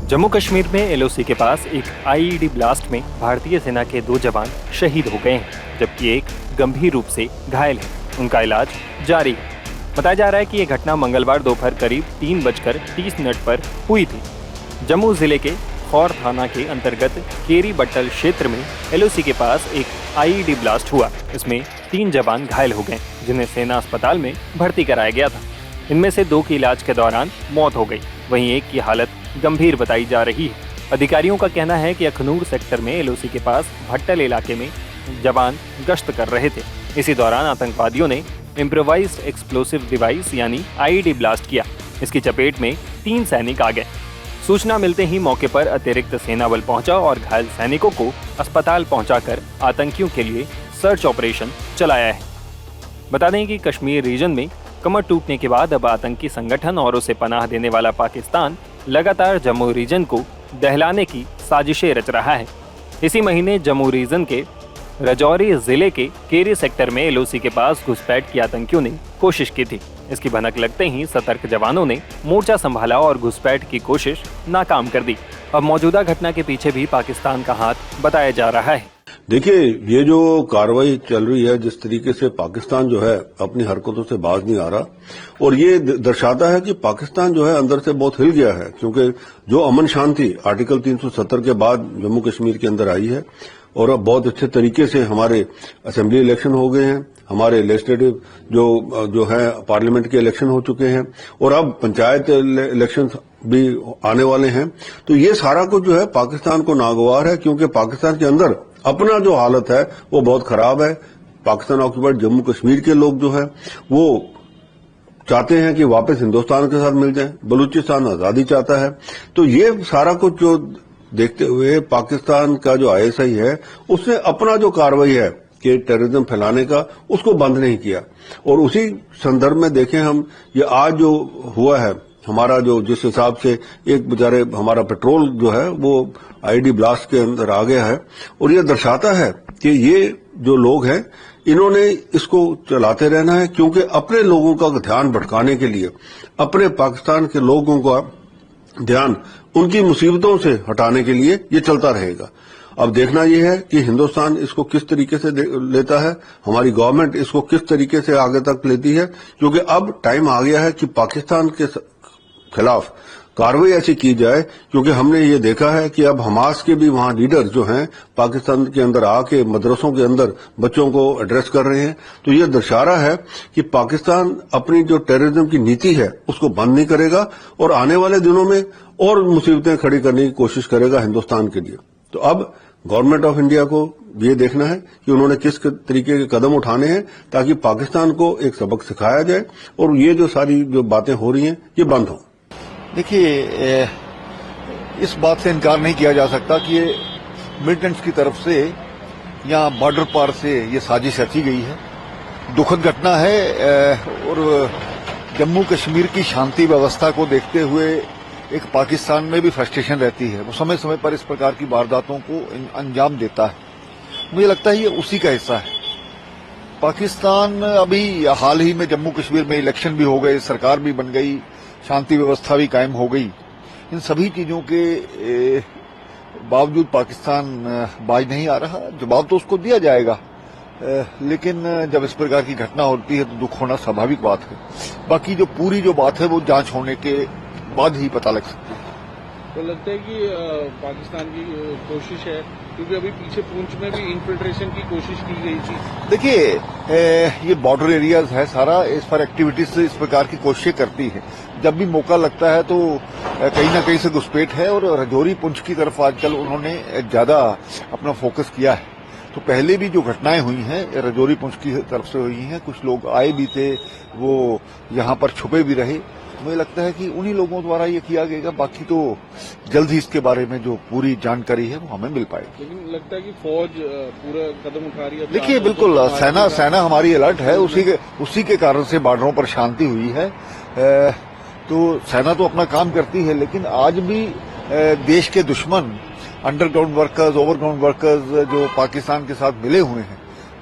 जम्मू कश्मीर में एलओसी के पास एक आईईडी ब्लास्ट में भारतीय सेना के 2 जवान शहीद हो गए हैं, जबकि एक गंभीर रूप से घायल है। उनका इलाज जारी है। बताया जा रहा है कि यह घटना मंगलवार दोपहर करीब 3:30 पर हुई थी। जम्मू जिले के खौर थाना के अंतर्गत केरी बट्टल क्षेत्र में एलओसी के पास एक आईईडी ब्लास्ट हुआ। इसमें 3 जवान घायल हो गए, जिन्हें सेना अस्पताल में भर्ती कराया गया था। इनमें से 2 की इलाज के दौरान मौत हो गई, वहीं एक की हालत गंभीर बताई जा रही है। अधिकारियों का कहना है कि अखनूर सेक्टर में एलओसी के पास भट्टल इलाके में जवान गश्त कर रहे थे। इसी दौरान आतंकवादियों ने इम्प्रोवाइज्ड एक्सप्लोसिव डिवाइस यानी आईईडी ब्लास्ट किया। इसकी चपेट में 3 सैनिक आ गए। सूचना मिलते ही मौके पर अतिरिक्त सेना बल पहुंचा और घायल सैनिकों को अस्पताल पहुंचाकर आतंकियों के लिए सर्च ऑपरेशन चलाया है। बता दें कि कश्मीर रीजन में कमर टूटने के बाद अब आतंकी संगठन और उसे पनाह देने वाला पाकिस्तान लगातार जम्मू रीजन को दहलाने की साजिशें रच रहा है। इसी महीने जम्मू रीजन के राजौरी जिले के केरी सेक्टर में एलओसी के पास घुसपैठ की आतंकियों ने कोशिश की थी। इसकी भनक लगते ही सतर्क जवानों ने मोर्चा संभाला और घुसपैठ की कोशिश नाकाम कर दी। अब मौजूदा घटना के पीछे भी पाकिस्तान का हाथ बताया जा रहा है। देखिए, ये जो कार्रवाई चल रही है, जिस तरीके से पाकिस्तान जो है अपनी हरकतों से बाज नहीं आ रहा, और ये दर्शाता है कि पाकिस्तान जो है अंदर से बहुत हिल गया है, क्योंकि जो अमन शांति आर्टिकल 370 के बाद जम्मू कश्मीर के अंदर आई है और अब बहुत अच्छे तरीके से हमारे असेंबली इलेक्शन हो गए हैं, हमारे लेजिस्लेटिव जो है पार्लियामेंट के इलेक्शन हो चुके हैं और अब पंचायत इलेक्शन भी आने वाले हैं। तो ये सारा कुछ जो है पाकिस्तान को नागवार है, क्योंकि पाकिस्तान के अंदर अपना जो हालत है वो बहुत खराब है। पाकिस्तान ऑक्यूपाइड जम्मू कश्मीर के लोग जो है वो चाहते हैं कि वापस हिंदुस्तान के साथ मिल जाएं, बलूचिस्तान आजादी चाहता है। तो ये सारा कुछ जो देखते हुए पाकिस्तान का जो आईएसआई है उसने अपना जो कार्रवाई है कि टेररिज्म फैलाने का, उसको बंद नहीं किया। और उसी संदर्भ में देखें हम, ये आज जो हुआ है हमारा, जो जिस हिसाब से एक बेचारे हमारा पेट्रोल जो है वो आईडी ब्लास्ट के अंदर आ गया है, और ये दर्शाता है कि ये जो लोग हैं इन्होंने इसको चलाते रहना है, क्योंकि अपने लोगों का ध्यान भटकाने के लिए, अपने पाकिस्तान के लोगों का ध्यान उनकी मुसीबतों से हटाने के लिए ये चलता रहेगा। अब देखना यह है कि हिंदुस्तान इसको किस तरीके से लेता है, हमारी गवर्नमेंट इसको किस तरीके से आगे तक लेती है, क्योंकि अब टाइम आ गया है कि पाकिस्तान के खिलाफ कार्रवाई ऐसी की जाए। क्योंकि हमने ये देखा है कि अब हमास के भी वहां लीडर जो हैं पाकिस्तान के अंदर आके मदरसों के अंदर बच्चों को एड्रेस कर रहे हैं। तो ये दर्शा रहा है कि पाकिस्तान अपनी जो टेररिज्म की नीति है उसको बंद नहीं करेगा और आने वाले दिनों में और मुसीबतें खड़ी करने की कोशिश करेगा हिंदुस्तान के लिए। तो अब गवर्नमेंट ऑफ इंडिया को ये देखना है कि उन्होंने किस तरीके के कदम उठाने हैं ताकि पाकिस्तान को एक सबक सिखाया जाए और ये जो सारी जो बातें हो रही हैं ये बंद हों। देखिए, इस बात से इनकार नहीं किया जा सकता कि ये मिलिटेंट्स की तरफ से या बॉर्डर पार से ये साजिश रची गई है। दुखद घटना है और जम्मू कश्मीर की शांति व्यवस्था को देखते हुए एक पाकिस्तान में भी फ्रस्ट्रेशन रहती है। वो समय समय पर इस प्रकार की वारदातों को अंजाम देता है। मुझे लगता है ये उसी का हिस्सा है। पाकिस्तान अभी हाल ही में जम्मू कश्मीर में इलेक्शन भी हो गए, सरकार भी बन गई, शांति व्यवस्था भी कायम हो गई। इन सभी चीजों के बावजूद पाकिस्तान बाज नहीं आ रहा। जवाब तो उसको दिया जाएगा, लेकिन जब इस प्रकार की घटना होती है तो दुख होना स्वाभाविक बात है। बाकी जो पूरी जो बात है वो जांच होने के बाद ही पता लग सकती है। तो लगता है कि पाकिस्तान की कोशिश है, क्योंकि अभी पीछे पूंछ में भी इन्फिल्ट्रेशन की कोशिश की गई थी। देखिए, ये बॉर्डर एरियाज है सारा, इस पर एक्टिविटीज से इस प्रकार की कोशिशें करती है। जब भी मौका लगता है तो कहीं ना कहीं से घुसपैठ है और राजौरी पुंछ की तरफ आजकल उन्होंने ज्यादा अपना फोकस किया है। तो पहले भी जो घटनाएं हुई हैं राजौरी पुंछ की तरफ से हुई हैं, कुछ लोग आए भी थे, वो यहाँ पर छुपे भी रहे। मुझे लगता है कि उन्हीं लोगों द्वारा ये किया गएगा। बाकी तो जल्द ही इसके बारे में जो पूरी जानकारी है वो हमें मिल पाएगी। लेकिन लगता है कि फौज पूरा कदम उठा रही है। देखिए, बिल्कुल सेना हमारी अलर्ट है, उसी के कारण से बॉर्डरों पर शांति हुई है। तो सेना तो अपना काम करती है, लेकिन आज भी देश के दुश्मन अंडरग्राउंड वर्कर्स, ओवरग्राउंड वर्कर्स जो पाकिस्तान के साथ मिले हुए हैं,